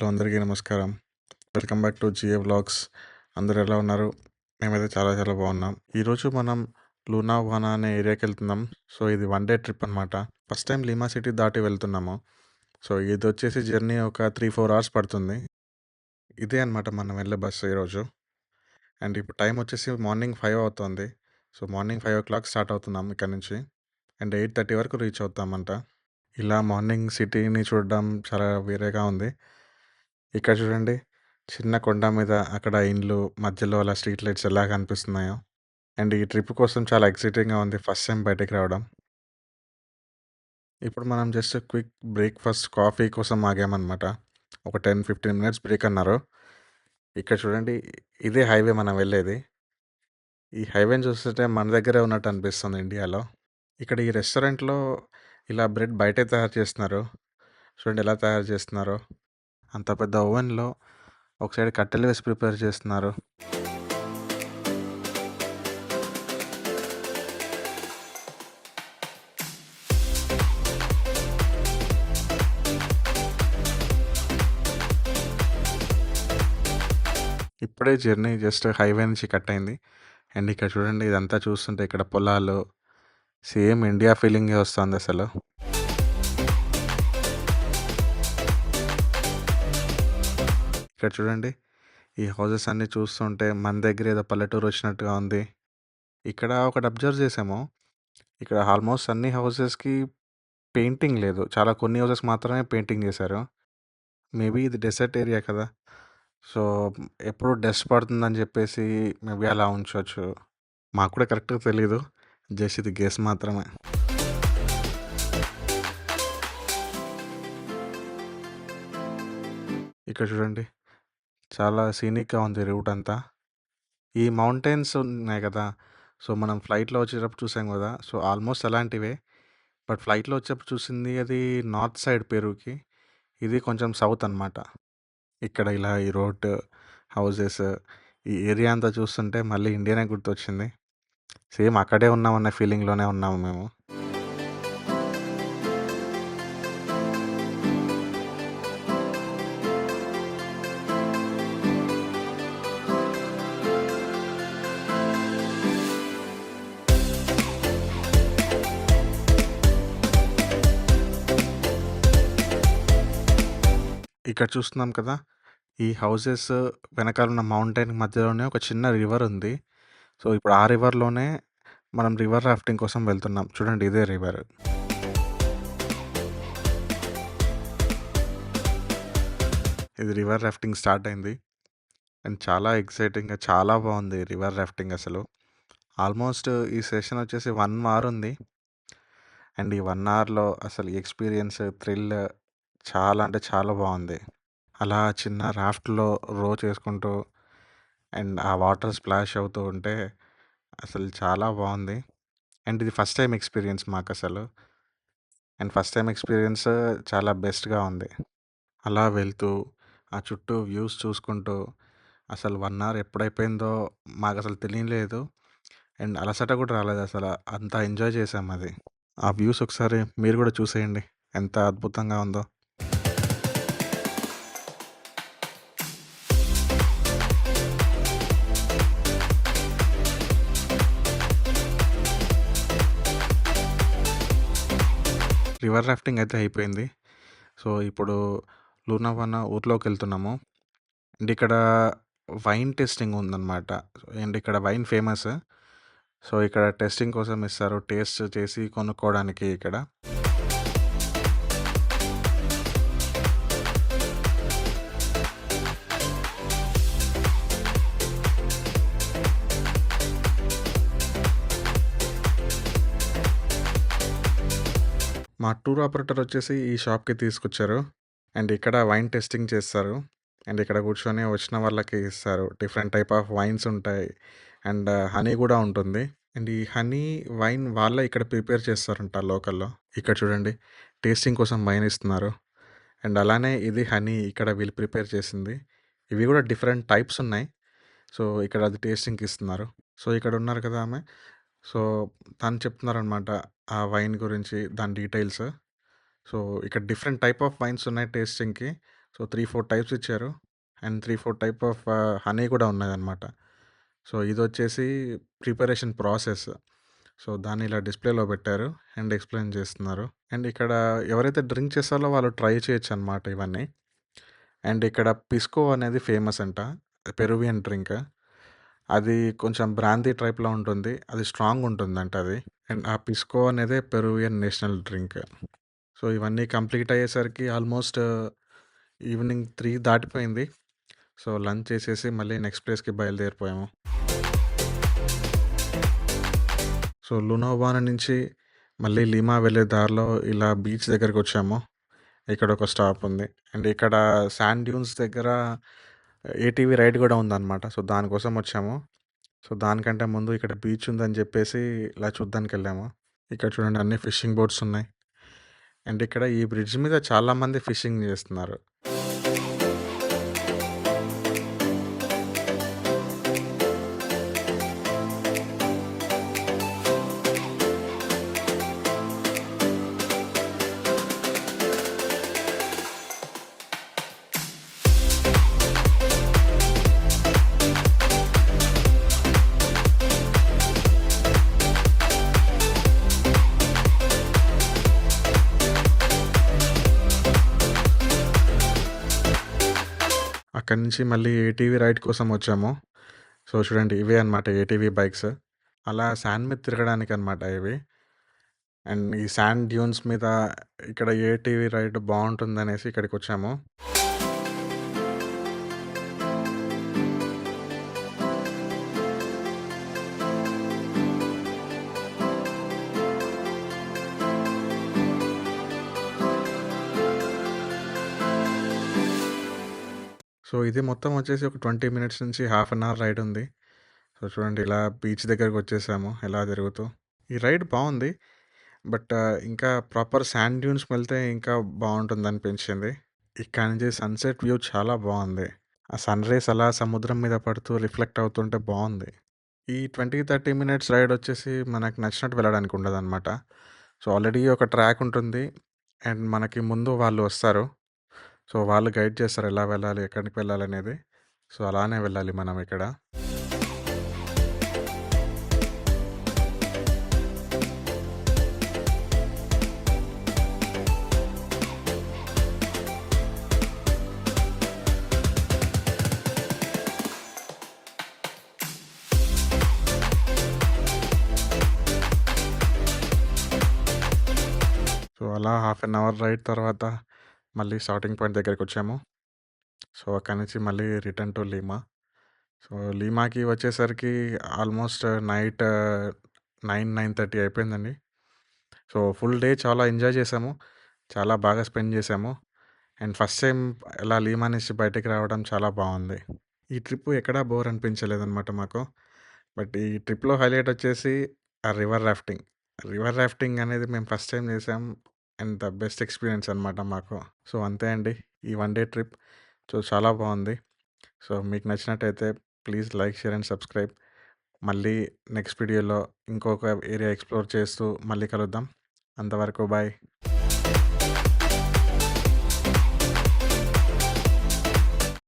అందరికీ నమస్కారం. Welcome back to GA vlogs. అందరూ ఎలా ఉన్నారు? మేమైతే చాలా చాలా బాగున్నాం. ఈరోజు మనం లూనావానా అనే ఏరియాకి వెళ్తున్నాం. సో ఇది వన్ డే ట్రిప్ అనమాట. ఫస్ట్ టైం లిమా సిటీ దాటి వెళ్తున్నాము. సో ఇది వచ్చేసి జర్నీ ఒక 3-4 అవర్స్ పడుతుంది. ఇదే అనమాట మనం వెళ్ళే బస్సు ఈరోజు. అండ్ ఇప్పుడు టైం వచ్చేసి మార్నింగ్ 5 అవుతుంది. సో మార్నింగ్ 5 స్టార్ట్ అవుతున్నాం ఇక్కడ నుంచి. అండ్ 8:30 వరకు రీచ్ అవుతామంట. ఇలా మార్నింగ్ సిటీని చూడడం చాలా వేరేగా ఉంది. ఇక్కడ చూడండి, చిన్న కొండ మీద అక్కడ ఇండ్లు మధ్యలో అలా స్ట్రీట్ లైట్స్ ఎలా కనిపిస్తున్నాయో. అండ్ ఈ ట్రిప్ కోసం చాలా ఎక్సైటింగ్‌గా ఉంది ఫస్ట్ టైం బయటికి రావడం. ఇప్పుడు మనం జస్ట్ క్విక్ బ్రేక్‌ఫాస్ట్ కాఫీ కోసం ఆగామనమాట. ఒక 10-15 మినిట్స్ బ్రేక్ అన్నారు. ఇక్కడ చూడండి, ఇదే హైవే మనం వెళ్ళేది. ఈ హైవేని చూస్తుంటే మన దగ్గరే ఉన్నట్టు అనిపిస్తుంది ఇండియాలో. ఇక్కడ ఈ రెస్టారెంట్‌లో ఇలా బ్రెడ్ బయటే తయారు చేస్తున్నారు. చూడండి ఎలా తయారు చేస్తున్నారో. అంత పెద్ద ఓవెన్‌లో ఒక సైడ్ కట్టెలు వేసి ప్రిపేర్ చేస్తున్నారు. ఇప్పుడే జర్నీ జస్ట్ హైవే నుంచి కట్ అయింది. అండ్ ఇక్కడ చూడండి, ఇదంతా చూస్తుంటే ఇక్కడ పొలాలు సేమ్ ఇండియా ఫీలింగే వస్తుంది అసలు. ఇక్కడ చూడండి, ఈ హౌసెస్ అన్నీ చూస్తుంటే మన దగ్గర ఏదో పల్లెటూరు వచ్చినట్టుగా ఉంది. ఇక్కడ ఒకటి అబ్జర్వ్ చేసాము. ఇక్కడ ఆల్మోస్ట్ అన్ని హౌసెస్‌కి పెయింటింగ్ లేదు. చాలా కొన్ని హౌసెస్ మాత్రమే పెయింటింగ్ చేశారు. మేబీ ఇది డెసర్ట్ ఏరియా కదా! సో, ఎప్పుడు డస్ట్ పడుతుందని చెప్పేసి మేబీ అలా ఉంచొచ్చు. మాకు కూడా కరెక్ట్‌గా తెలీదు. జస్ట్ ఇది గెస్ మాత్రమే. ఇక్కడ చూడండి, చాలా సీనిక్‌గా ఉంది రూట్ అంతా. ఈ మౌంటైన్స్ ఉన్నాయి కదా! సో, మనం ఫ్లైట్‌లో వచ్చేటప్పుడు చూసాం కదా! సో, ఆల్మోస్ట్ అలాంటివే. బట్ ఫ్లైట్‌లో వచ్చేటప్పుడు చూసింది అది నార్త్ సైడ్ పెరూకి. ఇది కొంచెం సౌత్ అనమాట. ఇక్కడ ఇలా ఈ రోడ్, హౌసెస్, ఈ ఏరియా అంతా చూస్తుంటే మళ్ళీ ఇండియానే గుర్తొచ్చింది. సేమ్ అక్కడే ఉన్నామన్న ఫీలింగ్‌లోనే ఉన్నాము మేము. ఇక్కడ చూస్తున్నాం కదా! ఈ హౌసెస్ వెనకాలున్న మౌంటైన్ మధ్యలోనే ఒక చిన్న రివర్ ఉంది. సో, ఇప్పుడు ఆ రివర్‌లోనే మనం రివర్ రాఫ్టింగ్ కోసం వెళ్తున్నాం. చూడండి, ఇదే రివర్. ఇది రివర్ రాఫ్టింగ్ స్టార్ట్ అయింది. అండ్ చాలా ఎక్సైటింగ్‌గా చాలా బాగుంది రివర్ రాఫ్టింగ్ అసలు. ఆల్మోస్ట్ ఈ సెషన్ వచ్చేసి 1 అవర్ ఉంది. అండ్ ఈ 1 అవర్‌లో అసలు ఎక్స్‌పీరియన్స్, థ్రిల్ చాలా అంటే చాలా బాగుంది. అలా చిన్న రాఫ్ట్‌లో రో చేసుకుంటూ అండ్ ఆ వాటర్ స్ప్లాష్ అవుతూ ఉంటే అసలు చాలా బాగుంది. అండ్ ఇది ఫస్ట్ టైమ్ ఎక్స్‌పీరియన్స్ మాకసలు. అండ్ ఫస్ట్ టైమ్ ఎక్స్‌పీరియన్స్ చాలా బెస్ట్‌గా ఉంది. అలా వెళ్తూ, ఆ చుట్టూ వ్యూస్ చూసుకుంటూ అసలు 1 అవర్ ఎప్పుడైపోయిందో మాకసలు తెలియలేదు. అండ్ అలసట కూడా రాలేదసల. అంత ఎంజాయ్ చేసాం అది. ఆ వ్యూస్ ఒకసారి మీరు కూడా చూసేయండి, ఎంత అద్భుతంగా ఉందో. రివర్ రాఫ్టింగ్ అయితే అయిపోయింది. సో, ఇప్పుడు లూనావానా ఊర్లోకెళ్తున్నాము. అండ్ ఇక్కడ వైన్ టేస్టింగ్ ఉందనమాట. అండ్ ఇక్కడ వైన్ ఫేమస్. సో, ఇక్కడ టెస్టింగ్ కోసం ఇస్తారు. టేస్ట్ చేసి కొనుక్కోవడానికి ఇక్కడ. మా టూర్ ఆపరేటర్ వచ్చేసి ఈ షాప్‌కి తీసుకొచ్చారు. అండ్ ఇక్కడ వైన్ టెస్టింగ్ చేస్తారు. అండ్ ఇక్కడ కూర్చొని వచ్చిన వాళ్ళకి ఇస్తారు. డిఫరెంట్ టైప్ ఆఫ్ వైన్స్ ఉంటాయి. అండ్ హనీ కూడా ఉంటుంది. అండ్ ఈ హనీ, వైన్ వాళ్ళే ఇక్కడ ప్రిపేర్ చేస్తారంట లోకల్‌లో. ఇక్కడ చూడండి, టేస్టింగ్ కోసం వైన్ ఇస్తున్నారు. అండ్ అలానే ఇది హనీ ఇక్కడ వీళ్ళు ప్రిపేర్ చేసింది. ఇవి కూడా డిఫరెంట్ టైప్స్ ఉన్నాయి. సో, ఇక్కడ అది టేస్టింగ్‌కి ఇస్తున్నారు. సో, ఇక్కడ ఉన్నారు కదా ఆమె. సో, తను చెప్తున్నారనమాట ఆ వైన్ గురించి, దాని డీటెయిల్స్. సో, ఇక్కడ డిఫరెంట్ టైప్ ఆఫ్ వైన్స్ ఉన్నాయి టేస్టింగ్‌కి. సో, 3, 4 టైప్స్ ఇచ్చారు. అండ్ 3, 4 టైప్ ఆఫ్ హనీ కూడా ఉన్నదనమాట. సో, ఇదొచ్చేసి ప్రిపరేషన్ ప్రాసెస్. సో, దాన్ని ఇలా డిస్‌ప్లేలో పెట్టారు అండ్ ఎక్స్‌ప్లెయిన్ చేస్తున్నారు. అండ్ ఇక్కడ ఎవరైతే డ్రింక్ చేస్తారో వాళ్ళు ట్రై చేయొచ్చనమాట ఇవన్నీ. అండ్ ఇక్కడ పిస్కో అనేది ఫేమస్ అంట. Peruvian drink. అది కొంచెం బ్రాందీ టైప్‌లో ఉంటుంది. అది స్ట్రాంగ్ ఉంటుందంట అది. అండ్ ఆ పిస్కో అనేదే పెరువియన్ నేషనల్ డ్రింక్. సో, ఇవన్నీ కంప్లీట్ అయ్యేసరికి ఆల్మోస్ట్ ఈవినింగ్ 3 దాటిపోయింది. సో, లంచ్ చేసేసి మళ్ళీ నెక్స్ట్ ప్లేస్‌కి బయలుదేరిపోయాము. సో, లునోవానా నుంచి మళ్ళీ లిమా వెళ్ళే దారిలో ఇలా బీచ్ దగ్గరకొచ్చాము. ఇక్కడ ఒక స్టాప్ ఉంది. అండ్ ఇక్కడ సాండ్ డ్యూన్స్ దగ్గర ఏటీవీ రైడ్ గూడా ఉందనమాట. సో, దానికోసం వచ్చాము. సో, దానికంటే ముందు ఇక్కడ బీచ్ ఉందని జెప్పేసి ఇలా చూడ్డానికెళ్ళాము. ఇక్కడ చూడండి అన్ని ఫిషింగ్ బోట్స్ ఉన్నాయి. అండ్ ఇక్కడ ఈ బ్రిడ్జ్ మీద చాలామంది ఫిషింగ్ జేస్తున్నారు. అక్కడి నుంచి మళ్ళీ ఏటీవీ రైడ్ కోసం వచ్చాము. సో, చూడండి ఇవే అనమాట ఏటీవీ బైక్స్. అలా సాండ్ మీద తిరగడానికనమాట ఇవి. అండ్ ఈ సాండ్ డ్యూన్స్ మీద ఇక్కడ ఏటీవీ రైడ్ బావుంటుందనేసి ఇక్కడికొచ్చాము. సో, ఇది మొత్తం వచ్చేసి ఒక 20 మినిట్స్ నుంచి హాఫ్ అన్ అవర్ రైడ్ ఉంది. సో, చూడండి ఇలా బీచ్ దగ్గరకొచ్చేసాము ఎలా తిరుగుతూ. ఈ రైడ్ బావుంది. బట్ ఇంకా ప్రాపర్ సాండ్ డ్యూన్స్‌కి వెళ్తే ఇంకా బావుంటుందనిపించింది. ఇక్కడ నుంచి సన్‌సెట్ వ్యూ చాలా బావుంది. ఆ సన్ రేస్ అలా సముద్రం మీద పడుతూ రిఫ్లెక్ట్ అవుతుంటే బావుంది. ఈ 20, 30 మినిట్స్ రైడ్ వచ్చేసి మనకు నచ్చినట్టు వెళ్ళడానికి ఉండదనమాట. సో, ఆల్రెడీ ఒక ట్రాక్ ఉంటుంది. అండ్ మనకి ముందు వాళ్ళు వస్తారు. సో, వాళ్ళు గైడ్ చేస్తారు ఎలా వెళ్ళాలి, ఎక్కడికి వెళ్ళాలనేది. సో, అలానే వెళ్ళాలి మనం ఇక్కడ. సో, అలా హాఫ్ అన్ అవర్ రైడ్ తర్వాత మళ్ళీ స్టార్టింగ్ పాయింట్ దగ్గరికొచ్చాము. సో, అక్కడి నుంచి మళ్ళీ రిటర్న్ టు లీమా. సో, లీమాకి వచ్చేసరికి ఆల్మోస్ట్ నైట్ 9, 9:30 అయిపోయిందండి. సో, ఫుల్ డే చాలా ఎంజాయ్ చేశాము. చాలా బాగా స్పెండ్ చేశాము. అండ్ ఫస్ట్ టైం ఇలా లీమా నుంచి బయటికి రావడం చాలా బావుంది. ఈ ట్రిప్ ఎక్కడా బోర్ అనిపించలేదనమాట మాకు. బట్ ఈ ట్రిప్‌లో హైలైట్ వచ్చేసి ఆ రివర్ రాఫ్టింగ్. రివర్ రాఫ్టింగ్ అనేది మేము ఫస్ట్ టైమ్ చేసాం. అండ్ ద బెస్ట్ ఎక్స్‌పీరియన్స్ అనమాట మాకు. సో, అంతే అండి. ఈ వన్ డే ట్రిప్. సో, చాలా బావుంది. సో, మీకు నచ్చినట్టయితే please like, share and subscribe. మళ్ళీ నెక్స్ట్ వీడియోలో ఇంకొక ఏరియా ఎక్స్‌ప్లోర్ చేస్తూ మళ్ళీ కలుద్దాం. అంతవరకు బాయ్.